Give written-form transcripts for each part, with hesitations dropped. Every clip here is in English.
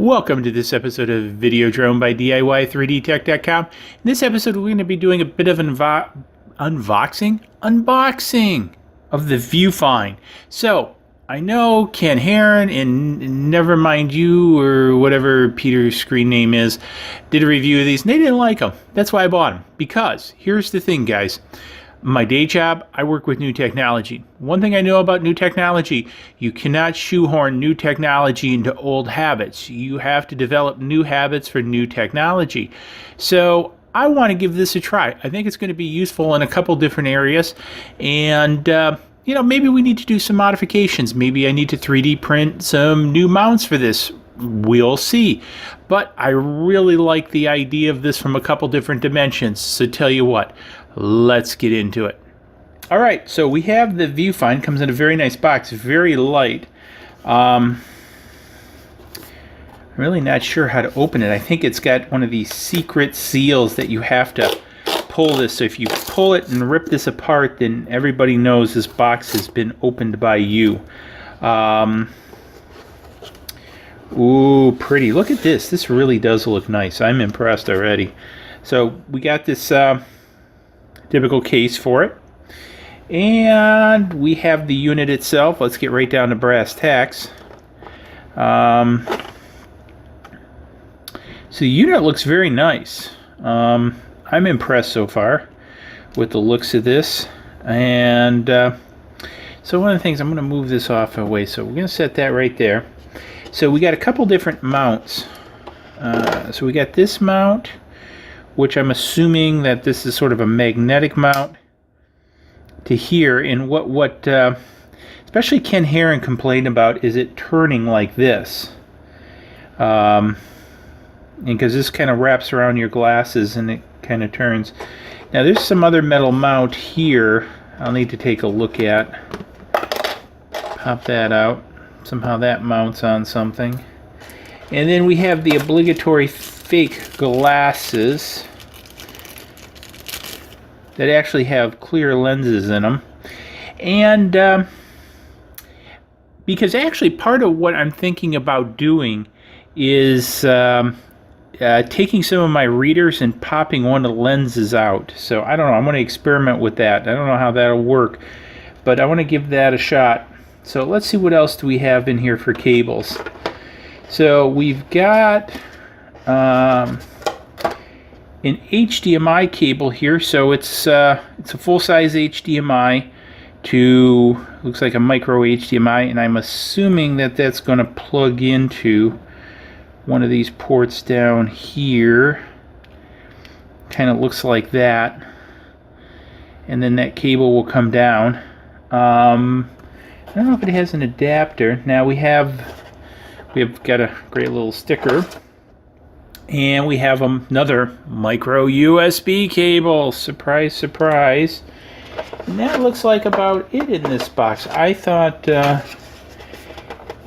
Welcome to this episode of Videodrome by DIY3DTech.com. In this episode, we're going to be doing a bit of unboxing of the Vufine. So, I know Ken Heron and Never Mind You, or whatever Peter's screen name is, did a review of these, and they didn't like them. That's why I bought them. Because, here's the thing, guys. My day job, I work with new technology. One thing I know about new technology, you cannot shoehorn new technology into old habits. You have to develop new habits for new technology. So I want to give this a try. I think it's going to be useful in a couple different areas. And, maybe we need to do some modifications. Maybe I need to 3D print some new mounts for this. We'll see. But I really like the idea of this from a couple different dimensions. So tell you what, let's get into it. All right, so we have the Vufine. Comes in a very nice box, very light. I'm really not sure how to open it. I think it's got one of these secret seals that you have to pull this. So if you pull it and rip this apart, then everybody knows this box has been opened by you. Ooh, pretty. Look at this. This really does look nice. I'm impressed already. So we got this typical case for it. And we have the unit itself. Let's get right down to brass tacks. So the unit looks very nice. I'm impressed so far with the looks of this. And so one of the things, I'm going to move this off away. So we're going to set that right there. So we got a couple different mounts. So we got this mount, which I'm assuming that this is sort of a magnetic mount to here. And what especially Ken Heron complained about is it turning like this. And because this kind of wraps around your glasses and it kind of turns. Now there's some other metal mount here I'll need to take a look at. Pop that out. Somehow that mounts on something. And then we have the obligatory fake glasses that actually have clear lenses in them. And because actually part of what I'm thinking about doing is taking some of my readers and popping one of the lenses out. So I don't know, I'm going to experiment with that. I don't know how that'll work, but I want to give that a shot. So let's see what else do we have in here for cables. So we've got an HDMI cable here. So it's a full-size HDMI to, looks like a micro HDMI, and I'm assuming that that's going to plug into one of these ports down here. Kind of looks like that. And then that cable will come down. I don't know if it has an adapter. Now we've got a great little sticker, and we have another micro USB cable. Surprise, surprise. And that looks like about it in this box. I thought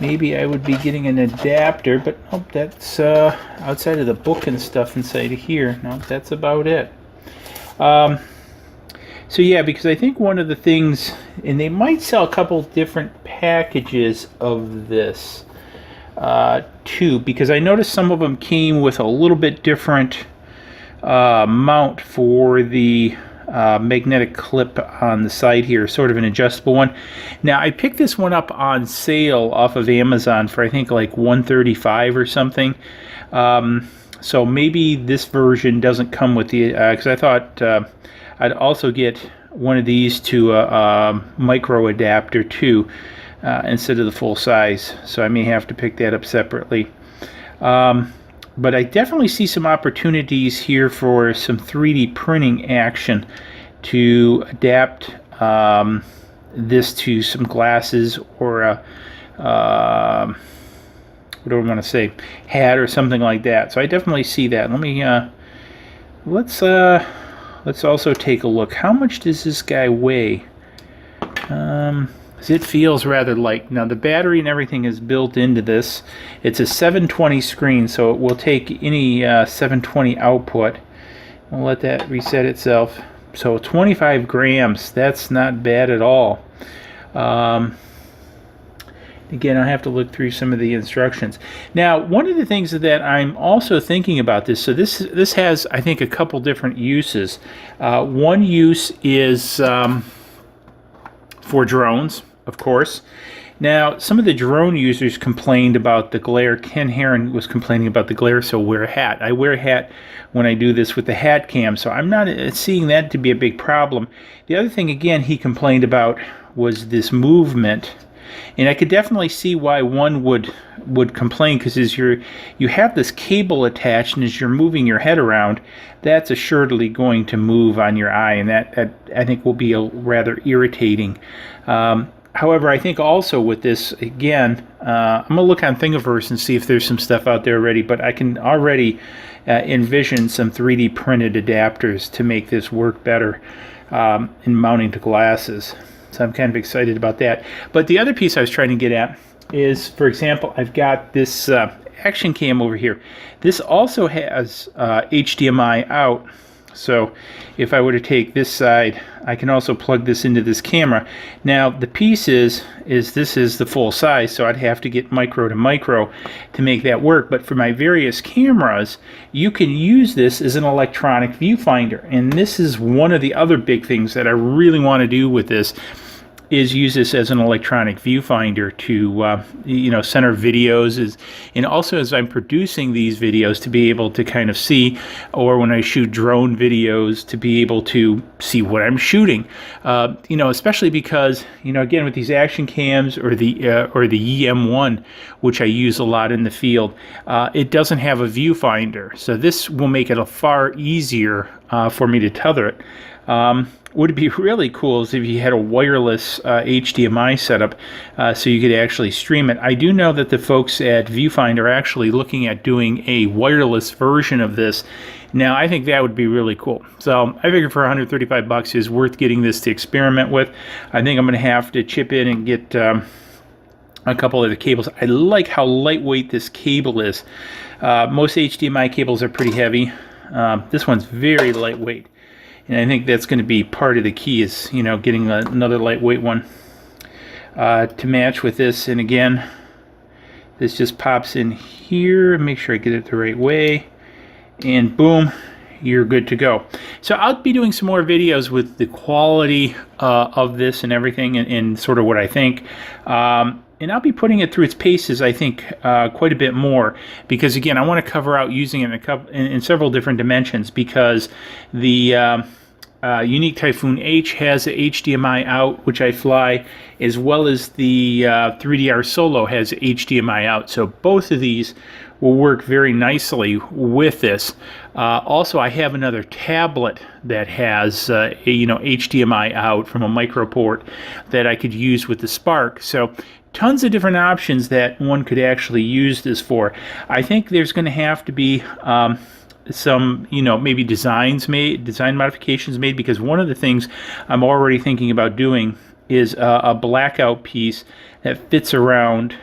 maybe I would be getting an adapter, but nope, that's outside of the book and stuff inside of here. No, that's about it. So yeah, because I think one of the things, and they might sell a couple different packages of this too, because I noticed some of them came with a little bit different mount for the magnetic clip on the side here, sort of an adjustable one. Now I picked this one up on sale off of Amazon for I think like $135 or something. So maybe this version doesn't come with the, because I thought I'd also get one of these to a micro adapter too, instead of the full size. So I may have to pick that up separately. But I definitely see some opportunities here for some 3D printing action to adapt this to some glasses or a, what do I want to say, hat or something like that. So I definitely see that. Let me let's also take a look. How much does this guy weigh? It feels rather light. Now the battery and everything is built into this. It's a 720 screen, so it will take any 720 output. We'll let that reset itself. So 25 grams, that's not bad at all. Again, I'll have to look through some of the instructions. Now, one of the things that I'm also thinking about this, so this has, I think, a couple different uses. One use is for drones, of course. Now, some of the drone users complained about the glare. Ken Heron was complaining about the glare, so wear a hat. I wear a hat when I do this with the hat cam, so I'm not seeing that to be a big problem. The other thing, again, he complained about was this movement. And I could definitely see why one would complain, because as you have this cable attached, and as you're moving your head around, that's assuredly going to move on your eye, and that I think will be rather irritating. However, I think also with this, again, I'm going to look on Thingiverse and see if there's some stuff out there already, but I can already envision some 3D printed adapters to make this work better in mounting to glasses. So I'm kind of excited about that. But the other piece I was trying to get at is, for example, I've got this action cam over here. This also has HDMI out. So if I were to take this side, I can also plug this into this camera. Now the piece is this is the full size, so I'd have to get micro to micro to make that work. But for my various cameras, you can use this as an electronic viewfinder. And this is one of the other big things that I really want to do with this, is use this as an electronic viewfinder to center videos, and also as I'm producing these videos to be able to kind of see, or when I shoot drone videos to be able to see what I'm shooting. Especially because again, with these action cams or the EM1, which I use a lot in the field, it doesn't have a viewfinder, so this will make it a far easier for me to tether it. Would be really cool is if you had a wireless HDMI setup so you could actually stream it. I do know that the folks at Vufine are actually looking at doing a wireless version of this. Now, I think that would be really cool. So I figure for $135 is worth getting this to experiment with. I think I'm going to have to chip in and get a couple of the cables. I like how lightweight this cable is. Most HDMI cables are pretty heavy. This one's very lightweight. And I think that's going to be part of the key, is getting another lightweight one to match with this. And again, this just pops in here. Make sure I get it the right way, and boom, you're good to go. So I'll be doing some more videos with the quality of this and everything, and sort of what I think. And I'll be putting it through its paces, I think, quite a bit more, because again, I want to cover out using it in several different dimensions, because the Unique Typhoon H has a HDMI out, which I fly, as well as the 3DR Solo has HDMI out. So both of these will work very nicely with this. Also, I have another tablet that has HDMI out from a micro port that I could use with the Spark. So tons of different options that one could actually use this for. I think there's going to have to be some maybe design modifications made, because one of the things I'm already thinking about doing is a blackout piece that fits around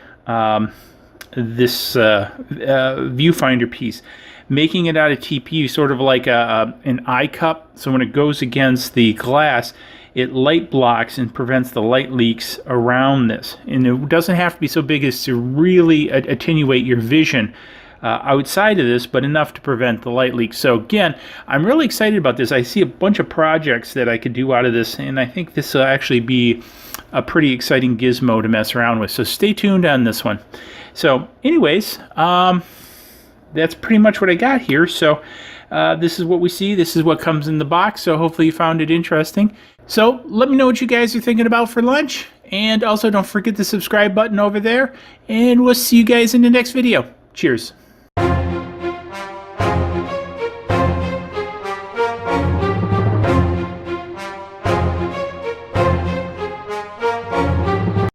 this viewfinder piece, making it out of TPU, sort of like an eye cup, so when it goes against the glass, it light blocks and prevents the light leaks around this. And it doesn't have to be so big as to really attenuate your vision outside of this, but enough to prevent the light leaks. So again, I'm really excited about this. I see a bunch of projects that I could do out of this, and I think this will actually be a pretty exciting gizmo to mess around with. So stay tuned on this one. So anyways, that's pretty much what I got here. So this is what we see. This is what comes in the box. So hopefully you found it interesting. So let me know what you guys are thinking about for lunch. And also don't forget the subscribe button over there. And we'll see you guys in the next video. Cheers.